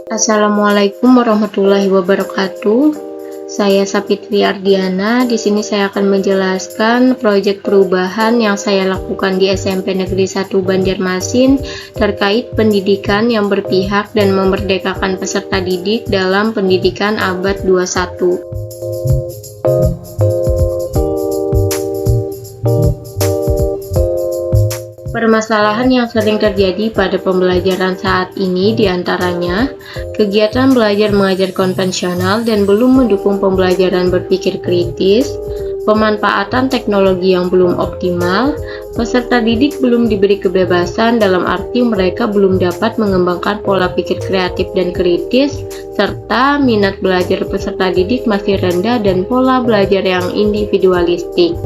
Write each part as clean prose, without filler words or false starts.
Assalamualaikum warahmatullahi wabarakatuh. Saya Sapitri Ardiana. Di sini saya akan menjelaskan proyek perubahan yang saya lakukan di SMP Negeri 1 Banjarmasin terkait pendidikan yang berpihak dan memerdekakan peserta didik dalam pendidikan abad 21. Permasalahan yang sering terjadi pada pembelajaran saat ini diantaranya kegiatan belajar mengajar konvensional dan belum mendukung pembelajaran berpikir kritis, pemanfaatan teknologi yang belum optimal, peserta didik belum diberi kebebasan dalam arti mereka belum dapat mengembangkan pola pikir kreatif dan kritis, serta minat belajar peserta didik masih rendah dan pola belajar yang individualistik.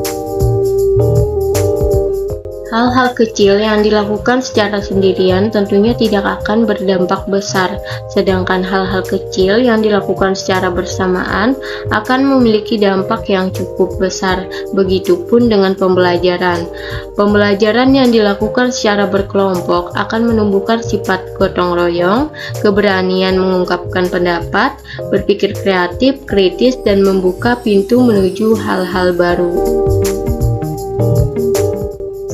Hal-hal kecil yang dilakukan secara sendirian tentunya tidak akan berdampak besar, sedangkan hal-hal kecil yang dilakukan secara bersamaan akan memiliki dampak yang cukup besar. Begitupun dengan pembelajaran. Pembelajaran yang dilakukan secara berkelompok akan menumbuhkan sifat gotong royong, keberanian mengungkapkan pendapat, berpikir kreatif, kritis, dan membuka pintu menuju hal-hal baru.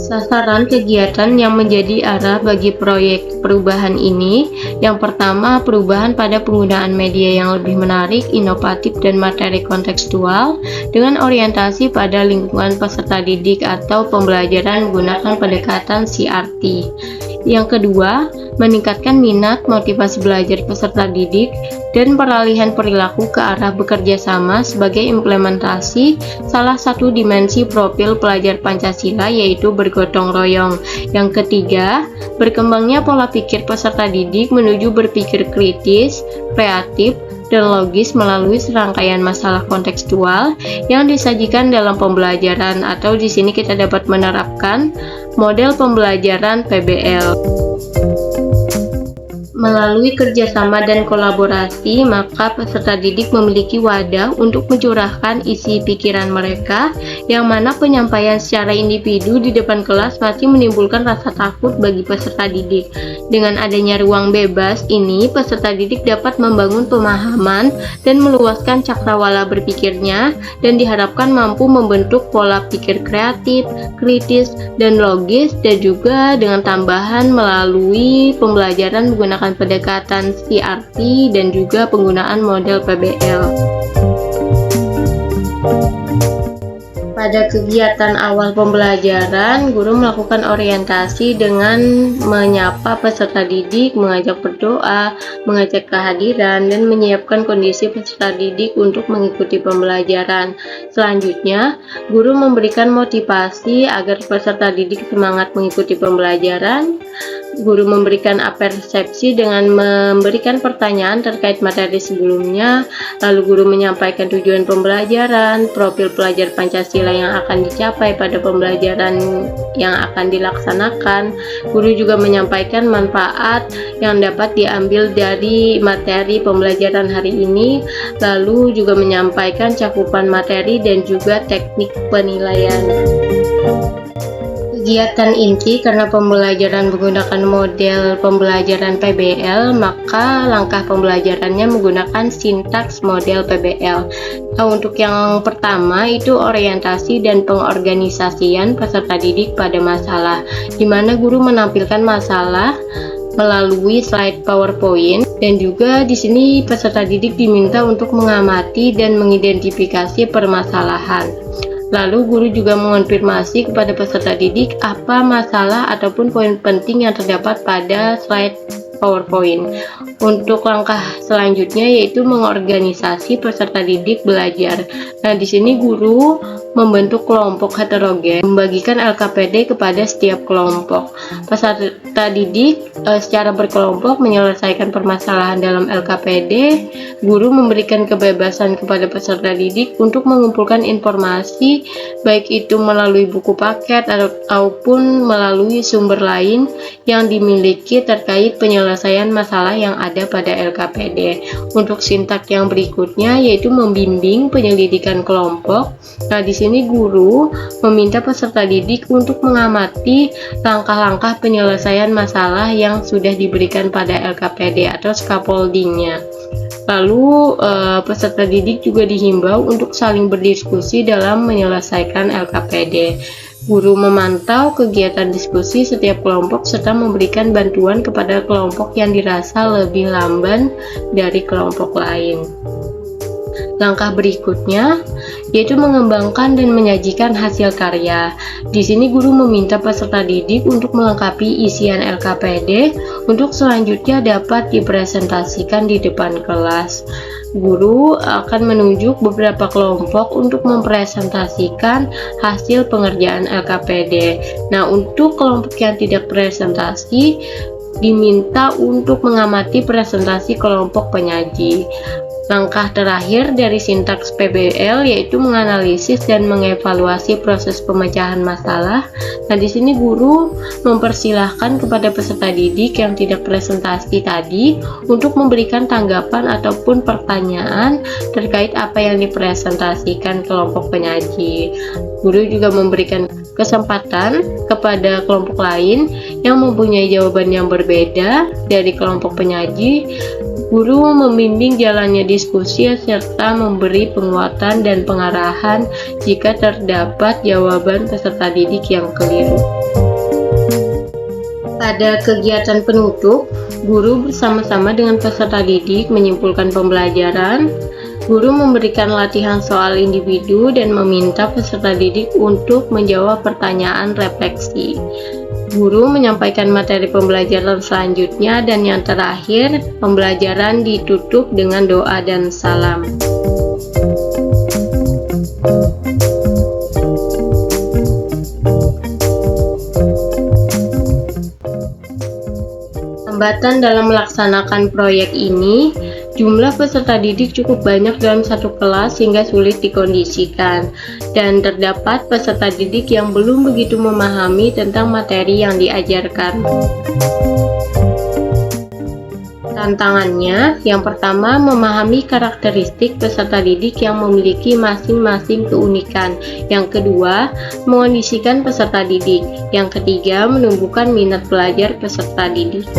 Sasaran kegiatan yang menjadi arah bagi proyek perubahan ini, yang pertama, perubahan pada penggunaan media yang lebih menarik, inovatif, dan materi kontekstual dengan orientasi pada lingkungan peserta didik atau pembelajaran menggunakan pendekatan CRT. Yang kedua, meningkatkan minat motivasi belajar peserta didik dan peralihan perilaku ke arah bekerja sama sebagai implementasi salah satu dimensi profil pelajar Pancasila, yaitu bergotong royong. Yang ketiga, berkembangnya pola pikir peserta didik menuju berpikir kritis, kreatif, dan logis melalui serangkaian masalah kontekstual yang disajikan dalam pembelajaran, atau di sini kita dapat menerapkan model pembelajaran PBL. Melalui kerjasama dan kolaborasi, maka peserta didik memiliki wadah untuk mencurahkan isi pikiran mereka, yang mana penyampaian secara individu di depan kelas masih menimbulkan rasa takut bagi peserta didik. Dengan adanya ruang bebas ini, peserta didik dapat membangun pemahaman dan meluaskan cakrawala berpikirnya, dan diharapkan mampu membentuk pola pikir kreatif, kritis, dan logis, dan juga dengan tambahan melalui pembelajaran menggunakan pendekatan CRT dan juga penggunaan model PBL. Pada kegiatan awal pembelajaran, guru melakukan orientasi dengan menyapa peserta didik, mengajak berdoa, mengajak kehadiran, dan menyiapkan kondisi peserta didik untuk mengikuti pembelajaran. Selanjutnya, guru memberikan motivasi agar peserta didik semangat mengikuti pembelajaran. Guru memberikan persepsi dengan memberikan pertanyaan terkait materi sebelumnya, lalu guru menyampaikan tujuan pembelajaran, profil pelajar Pancasila yang akan dicapai pada pembelajaran yang akan dilaksanakan. Guru juga menyampaikan manfaat yang dapat diambil dari materi pembelajaran hari ini, lalu juga menyampaikan cakupan materi dan juga teknik penilaian. Kegiatan inti karena pembelajaran menggunakan model pembelajaran PBL, maka langkah pembelajarannya menggunakan sintaks model PBL. Nah, untuk yang pertama itu orientasi dan pengorganisasian peserta didik pada masalah, di mana guru menampilkan masalah melalui slide PowerPoint, dan juga di sini peserta didik diminta untuk mengamati dan mengidentifikasi permasalahan. Lalu guru juga mengonfirmasi kepada peserta didik apa masalah ataupun poin penting yang terdapat pada slide PowerPoint. Untuk langkah selanjutnya yaitu mengorganisasi peserta didik belajar. Nah, di sini guru membentuk kelompok heterogen, membagikan LKPD kepada setiap kelompok. Peserta didik secara berkelompok menyelesaikan permasalahan dalam LKPD. Guru memberikan kebebasan kepada peserta didik untuk mengumpulkan informasi, baik itu melalui buku paket ataupun melalui sumber lain yang dimiliki terkait penyelesaian masalah yang ada pada LKPD. Untuk sintak yang berikutnya yaitu membimbing penyelidikan kelompok. Nah, di sini guru meminta peserta didik untuk mengamati langkah-langkah penyelesaian masalah yang sudah diberikan pada LKPD atau scaffoldingnya. Lalu peserta didik juga dihimbau untuk saling berdiskusi dalam menyelesaikan LKPD. Guru memantau kegiatan diskusi setiap kelompok serta memberikan bantuan kepada kelompok yang dirasa lebih lamban dari kelompok lain. Langkah berikutnya yaitu mengembangkan dan menyajikan hasil karya. Di sini guru meminta peserta didik untuk melengkapi isian LKPD untuk selanjutnya dapat dipresentasikan di depan kelas. Guru akan menunjuk beberapa kelompok untuk mempresentasikan hasil pengerjaan LKPD. Nah, untuk kelompok yang tidak presentasi diminta untuk mengamati presentasi kelompok penyaji. Langkah terakhir dari sintaks PBL yaitu menganalisis dan mengevaluasi proses pemecahan masalah. Nah, di sini guru mempersilahkan kepada peserta didik yang tidak presentasi tadi untuk memberikan tanggapan ataupun pertanyaan terkait apa yang dipresentasikan kelompok penyaji. Guru juga memberikan kesempatan kepada kelompok lain yang mempunyai jawaban yang berbeda dari kelompok penyaji. Guru membimbing jalannya diskusi serta memberi penguatan dan pengarahan jika terdapat jawaban peserta didik yang keliru. Pada kegiatan penutup, guru bersama-sama dengan peserta didik menyimpulkan pembelajaran. Guru memberikan latihan soal individu dan meminta peserta didik untuk menjawab pertanyaan refleksi. Guru menyampaikan materi pembelajaran selanjutnya dan yang terakhir, pembelajaran ditutup dengan doa dan salam. Hambatan dalam melaksanakan proyek ini, jumlah peserta didik cukup banyak dalam satu kelas sehingga sulit dikondisikan, dan terdapat peserta didik yang belum begitu memahami tentang materi yang diajarkan. Tantangannya, yang pertama memahami karakteristik peserta didik yang memiliki masing-masing keunikan. Yang kedua, mengondisikan peserta didik. Yang ketiga, menumbuhkan minat belajar peserta didik.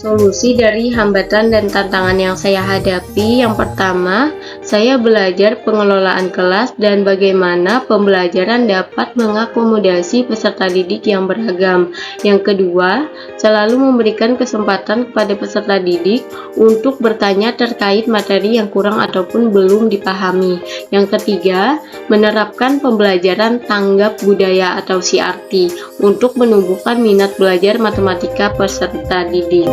Solusi dari hambatan dan tantangan yang saya hadapi, yang pertama, saya belajar pengelolaan kelas dan bagaimana pembelajaran dapat mengakomodasi peserta didik yang beragam. Yang kedua, selalu memberikan kesempatan kepada peserta didik untuk bertanya terkait materi yang kurang ataupun belum dipahami. Yang ketiga, menerapkan pembelajaran tanggap budaya atau CRT untuk menumbuhkan minat belajar matematika peserta didik.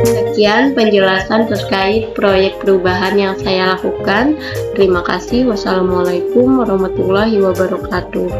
Sekian penjelasan terkait proyek perubahan yang saya lakukan. Terima kasih. Wassalamualaikum warahmatullahi wabarakatuh.